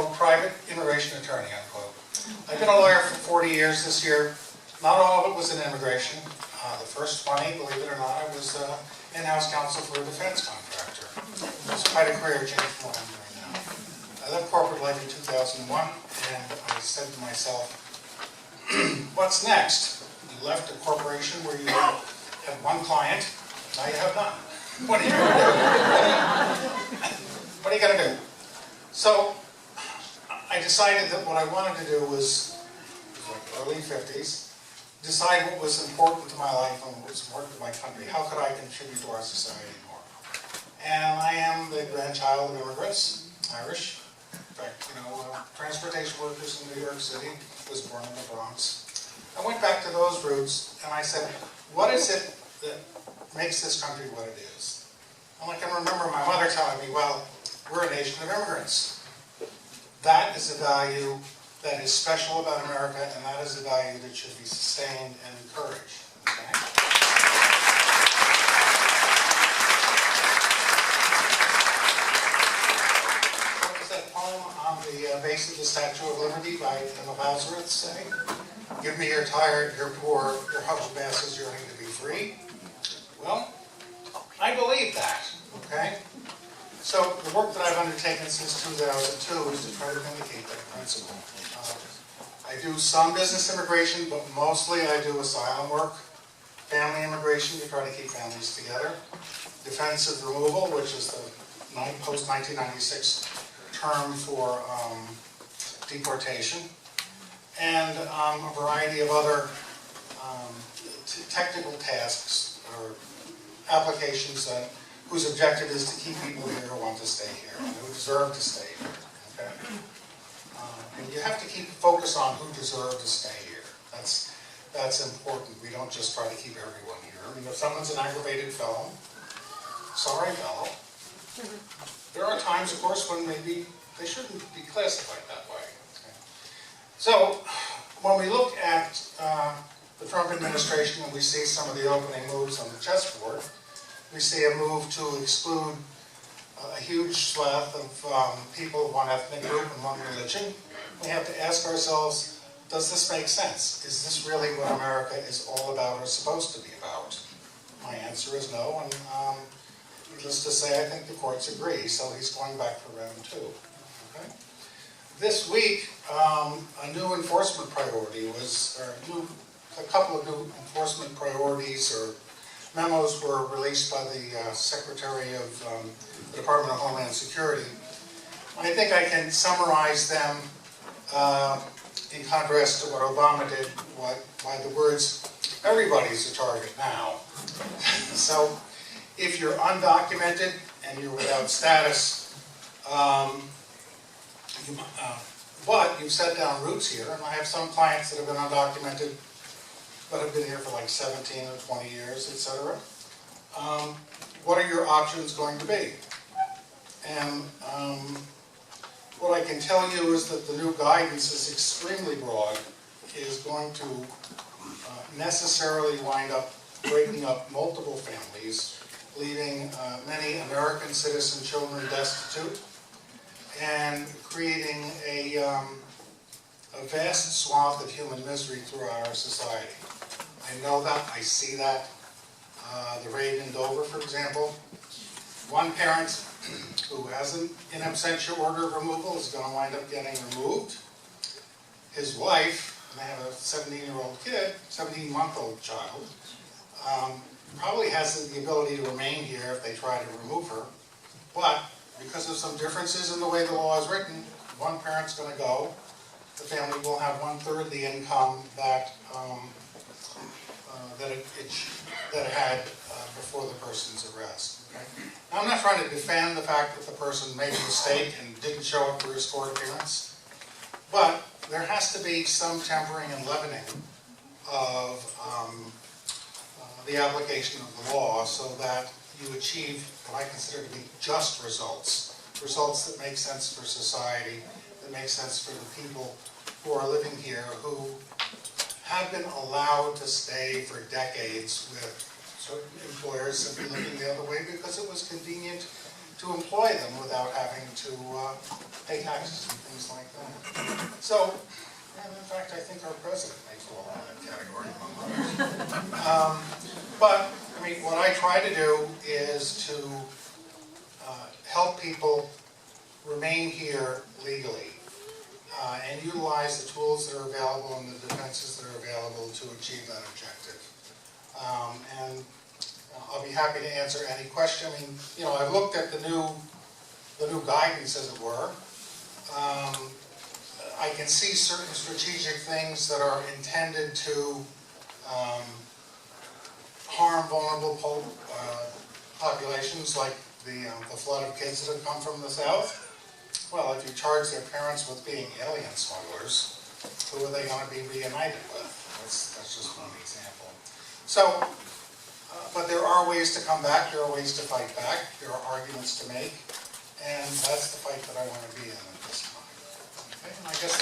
quote, private immigration attorney, unquote. I've been a lawyer for 40 years this year. Not all of it was in immigration. The first 20, believe it or not, I was in-house counsel for a defense contractor. It's quite a career change from what I'm doing now. I left corporate life in 2001, and I said to myself, what's next? You left a corporation where you had one client, now you have none. What are you going to do? What are you going to do? So I decided that what I wanted to do was, like early 50s, decide what was important to my life and what was important to my country. How could I contribute to our society more? And I am the grandchild of immigrants, Irish. In fact, transportation workers in New York City, was born in the Bronx. I went back to those roots and I said, what is it that makes this country what it is? And I can remember my mother telling me, well, we're a nation of immigrants. That is a value that is special about America, and that is a value that should be sustained and encouraged. Okay? What does that poem on the base of the Statue of Liberty by Emma Bowsworth say? Give me your tired, your poor, your huddled masses yearning to be free. Well, I believe that, okay? So the work that I've undertaken since 2002 is to try to vindicate that principle. I do some business immigration, but mostly I do asylum work, family immigration to try to keep families together, defensive removal, which is the post-1996 term for deportation, and a variety of other technical tasks or applications whose objective is to keep people here who want to stay here and who deserve to stay here. Okay? And you have to keep focus on who deserve to stay here. That's important. We don't just try to keep everyone here. I mean, if someone's an aggravated felon, sorry, fellow. There are times, of course, when maybe they shouldn't be classified that way. Okay? So, when we look at the Trump administration and we see some of the opening moves on the chessboard, we see a move to exclude a huge swath of people of one ethnic group and one religion. We have to ask ourselves, does this make sense? Is this really what America is all about or supposed to be about? My answer is no, and needless to say, I think the courts agree, so he's going back for round 2. Okay? This week, a new enforcement priority was, a couple of new enforcement priorities or memos were released by the Secretary of the Department of Homeland Security. I think I can summarize them in contrast to what Obama did by the words, everybody's a target now. So if you're undocumented and you're without status, but you've set down roots here, and I have some clients that have been undocumented but have been here for like 17 or 20 years, etc. What are your options going to be? And what I can tell you is that the new guidance is extremely broad, is going to necessarily wind up breaking up multiple families, leaving many American citizen children destitute, and creating a vast swath of human misery throughout our society. I know that, I see that. The raid in Dover, for example. One parent who has an in absentia order of removal is going to wind up getting removed. His wife, and they have a 17-year-old kid, 17-month-old child, probably has the ability to remain here if they try to remove her, but because of some differences in the way the law is written, one parent's going to go. The family will have 1/3 of the income that it had before the person's arrest. Okay? Now, I'm not trying to defend the fact that the person made a mistake and didn't show up for his court appearance, but there has to be some tempering and leavening of the application of the law so that you achieve what I consider to be just results that make sense for society, that make sense for the people who are living here, who have been allowed to stay for decades with certain employers simply looking the other way because it was convenient to employ them without having to pay taxes and things like that. So, and in fact, I think our president may fall in that category. But, I mean, what I try to do is to help people remain here legally and utilize the tools that are available and the defenses that are available to achieve that objective. And I'll be happy to answer any question. I mean, you know, I've looked at the new guidance, as it were. I can see certain strategic things that are intended to harm vulnerable populations, like the flood of kids that have come from the south. Well, if you charge their parents with being alien smugglers, who are they going to be reunited with? That's just one example. So, but there are ways to come back, there are ways to fight back, there are arguments to make, and that's the fight that I want to be in at this time. Okay? And I guess